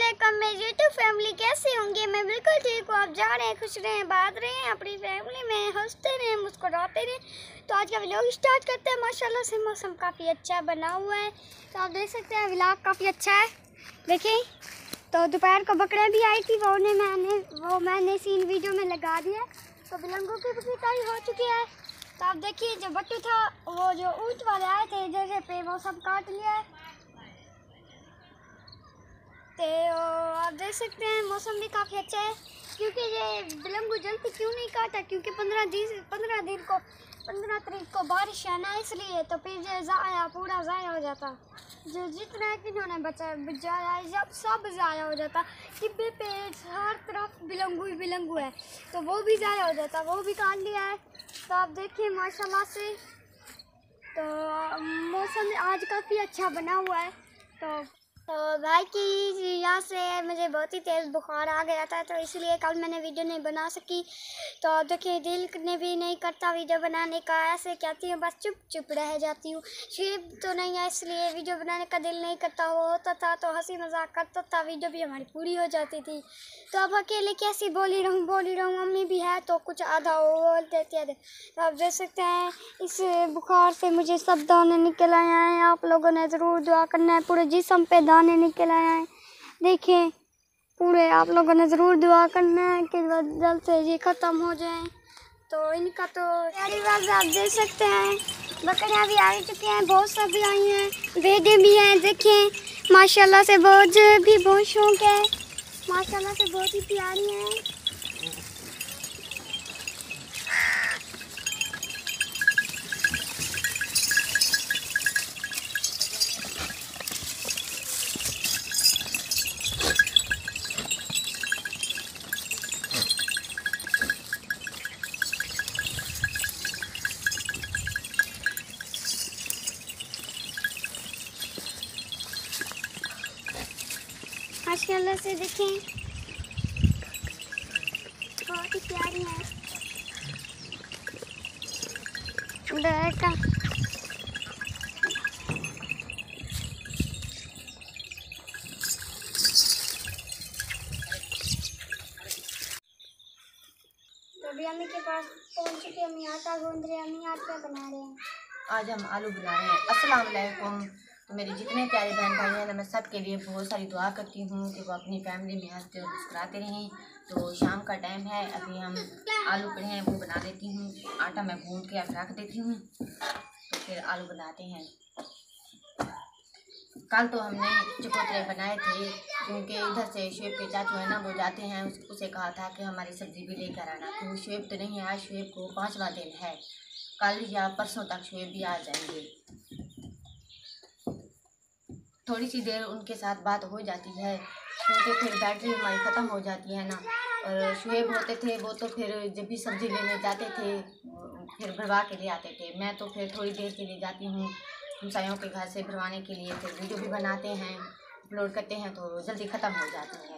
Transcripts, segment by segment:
वालेकुम मेरी YouTube family, कैसे होंगे? मैं बिल्कुल ठीक हूँ। आप जा रहे हैं, खुश रहें, बात रहें, अपनी फैमिली में हंसते रहें, मुस्कुराते रहें। तो आज का व्लॉग स्टार्ट करते हैं। माशाल्लाह से मौसम काफ़ी अच्छा बना हुआ है, तो आप देख सकते हैं व्लॉग काफ़ी अच्छा है। देखें तो दोपहर को बकरियाँ भी आई थी, मैंने सीन वीडियो में लगा दिया। तो बिलंगों की पिटाई हो चुकी है। तो आप देखिए जो बट्टू था, वो जो ऊँट वाले आए थे जगह पे, वो सब काट लिया है। तो आप देख सकते हैं मौसम भी काफ़ी अच्छा है। क्योंकि ये बिलंगू जल्दी क्यों नहीं काटा, क्योंकि 15 तारीख को बारिश है ना, इसलिए। तो फिर पूरा ज़ाया हो जाता, जो जितना इन्होंने बचाया जब सब ज़ाया हो जाता। टिब्बे पे हर तरफ बिलंगू ही बिलंगू है, तो वो भी ज़ाया हो जाता, वो भी काट लिया है। तो आप देखिए माशाल्लाह से तो मौसम आज काफ़ी अच्छा बना हुआ है। तो भाई की यहाँ से मुझे बहुत ही तेज़ बुखार आ गया था, तो इसलिए कल मैंने वीडियो नहीं बना सकी। तो देखिए दिल ने भी नहीं करता वीडियो बनाने का, ऐसे कहती हूँ बस चुप चुप रह जाती हूँ। शेप तो नहीं है, इसलिए वीडियो बनाने का दिल नहीं करता। वो होता था तो हंसी मजाक करता था, वीडियो भी हमारी पूरी हो जाती थी। तो अब अकेले कैसी बोली रहूँ, मम्मी भी है तो कुछ आधा वो बोल देते थे। तो आप देख सकते हैं इस बुखार से मुझे सब दाने निकल आए हैं। आप लोगों ने ज़रूर दुआ करना है, पूरे जिस्म पे दाने निकल आए हैं। देखें पूरे, आप लोगों ने ज़रूर दुआ करना है कि जल्द से ये ख़त्म हो जाए। तो इनका तो प्यारी बात आप देख सकते हैं, बकरियाँ भी आ चुकी हैं, बहुत सा भी आई हैं, भेड़ें भी हैं। देखें माशाल्लाह से बहुत शौक है, माशाल्लाह से बहुत ही प्यारी हैं। माशाल्लाह से देखें बहुत ही प्यारी है। का तो अभी अम्मी के पास पहुंच चुके, अम्मी आटा गूंद रहे हैं। अम्मी आज क्या बना रहे हैं? आज हम आलू बना रहे हैं। अस्सलाम वालेकुम। तो मेरे जितने प्यारे बहन भाई हैं, मैं सब के लिए बहुत सारी दुआ करती हूँ कि वो अपनी फैमिली में हंसते और मुस्कुराते रहें। तो शाम का टाइम है, अभी हम आलू पड़े हैं वो बना देती हूँ। आटा मैं गूंद के रख देती हूँ, तो फिर आलू बनाते हैं। कल तो हमने चकोतरे बनाए थे, क्योंकि इधर से शुएब के चाचू है ना, वो जाते हैं, उसे कहा था कि हमारी सब्ज़ी भी लेकर आना। तो शुएब तो नहीं है, आज शुएब को 5वां दिन है, कल या परसों तक शुएब भी आ जाएंगे। थोड़ी सी देर उनके साथ बात हो जाती है, क्योंकि फिर बैटरी हमारी ख़त्म हो जाती है ना। और शुएब होते थे वो तो फिर जब भी सब्ज़ी लेने जाते थे फिर भरवा के ले आते थे। मैं तो फिर थोड़ी देर के लिए जाती हूँ हमसायों के घर से भरवाने के लिए, फिर वीडियो भी बनाते हैं, अपलोड करते हैं, तो जल्दी ख़त्म हो जाती है।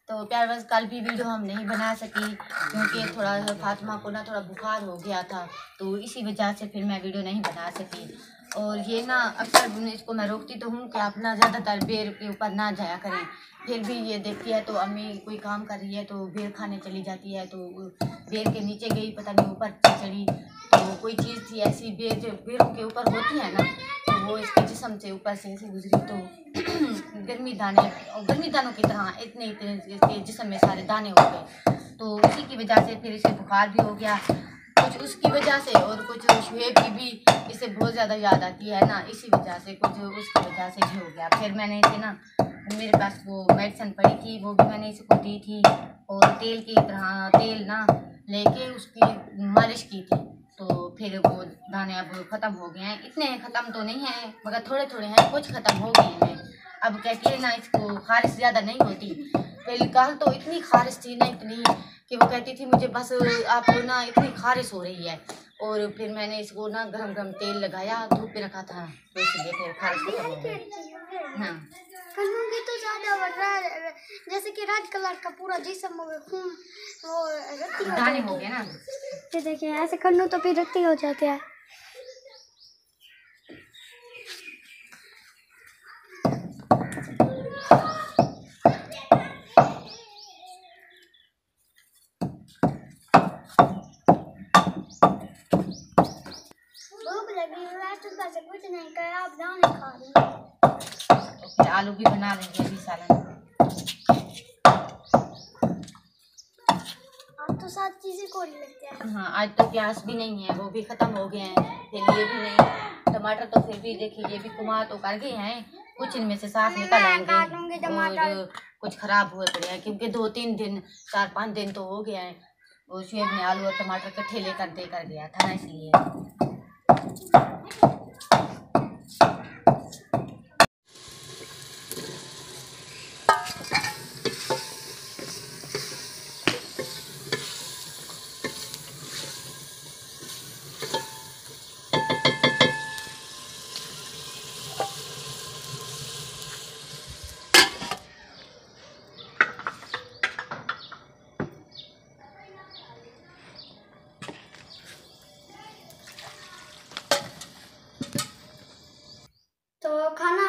तो प्यार बस कल भी वीडियो हम नहीं बना सकी, क्योंकि थोड़ा फातिमा को ना थोड़ा बुखार हो गया था, तो इसी वजह से फिर मैं वीडियो नहीं बना सकी। और ये ना अक्सर इसको मैं रोकती तो हूँ कि आप ना ज़्यादातर बेर के ऊपर ना जाया करें, फिर भी ये देखती है। तो अम्मी कोई काम कर रही है तो बेर खाने चली जाती है, तो बेर के नीचे गई, पता नहीं ऊपर चढ़ी, तो कोई चीज़ थी ऐसी बेर जो बेरों के ऊपर होती है ना, तो वो इसके जिस्म से ऊपर से गुजरी, तो गर्मी दानों की तरह इतने इसके जिस्म में सारे दाने हो गए। तो उसी की वजह से फिर इसे बुखार भी हो गया, कुछ उसकी वजह से, और कुछ शुएब की भी इसे बहुत ज़्यादा याद आती है ना, इसी वजह से, कुछ उसकी वजह से भी हो गया। फिर मैंने इसे ना, मेरे पास वो मेडिसिन पड़ी थी, वो भी मैंने इसको दी थी, और तेल की तरह तेल ना लेके उसकी मालिश की थी। तो फिर वो दाने अब ख़त्म हो गए हैं, इतने ख़त्म तो नहीं हैं मगर थोड़े थोड़े हैं, कुछ ख़त्म हो गए हैं। अब कहती है ना इसको खारिश ज़्यादा नहीं होती, फिलहाल तो इतनी खारिश थी ना, इतनी कि वो कहती थी मुझे बस आपको ना इतनी खारिश हो रही है। और फिर मैंने इसको ना गरम गरम तेल लगाया, धूप पे रखा था, तो इसलिए फिर खारिश खत्म हो गई। हाँ खन्नू की तो ज़्यादा बढ़ रहा है, जैसे कि रेड कलर का पूरा जिस्म हो गया, खून वो रत्ती हो दाने हो गए ना। ये देखिए ऐसे खन्नू तो फिर रत्ती हो जाते हैं। भूख लगी है सुबह से कुछ नहीं करा, अब दाने खा रही हूँ। फिर आलू भी बना लेंगे अभी सालन। अब तो सात चीजें कोरी लगती है। हाँ, आज तो प्याज भी नहीं है, वो भी खत्म हो गए हैं, फिर ये भी नहीं। टमाटर तो फिर भी देखिए ये भी कुमार तो कर गए हैं, कुछ इनमें से साफ निकल आएंगे और कुछ खराब हुए पड़े हैं, क्योंकि 2-3 दिन 4-5 दिन तो हो गया है। और शुएब ने आलू और टमाटर इकट्ठे लेकर देकर गया था ना, इसलिए। तो खाना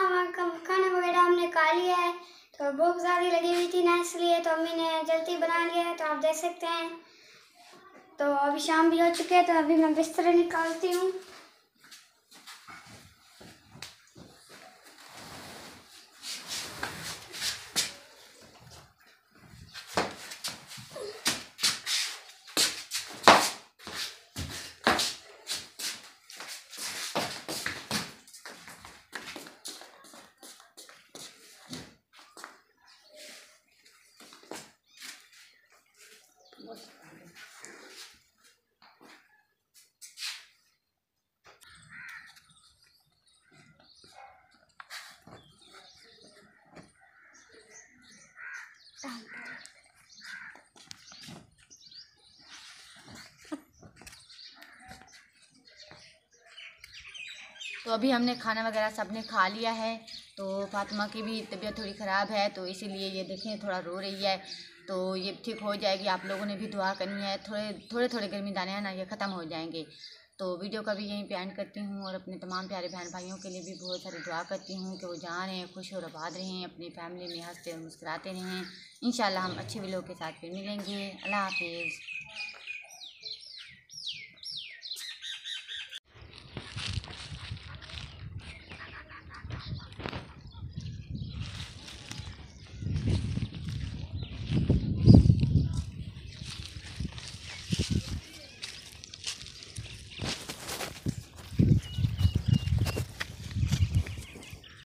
वगैरह हमने खा लिया है। तो भूख ज़्यादा लगी हुई थी ना, इसलिए तो अम्मी ने जल्दी बना लिया है, तो आप देख सकते हैं। तो अभी शाम भी हो चुकी है, तो अभी मैं बिस्तर निकालती हूँ। तो अभी हमने खाना वगैरह सबने खा लिया है। तो फातिमा की भी तबीयत थोड़ी ख़राब है, तो इसीलिए ये देखें थोड़ा रो रही है। तो ये ठीक हो जाएगी, आप लोगों ने भी दुआ करनी है। थोड़े गर्मी दाने हैं ना, ये ख़त्म हो जाएंगे। तो वीडियो का भी यहीं पे एंड करती हूँ और अपने तमाम प्यारे बहन भाइयों के लिए भी बहुत सारी दुआ करती हूँ कि वो जहाँ रहें खुश और आबाद रहें, अपनी फैमिली में हंसते और मुस्कुराते रहें। इंशाल्लाह हम अच्छे वीडियो के साथ फिर मिलेंगे। अल्लाह हाफिज़।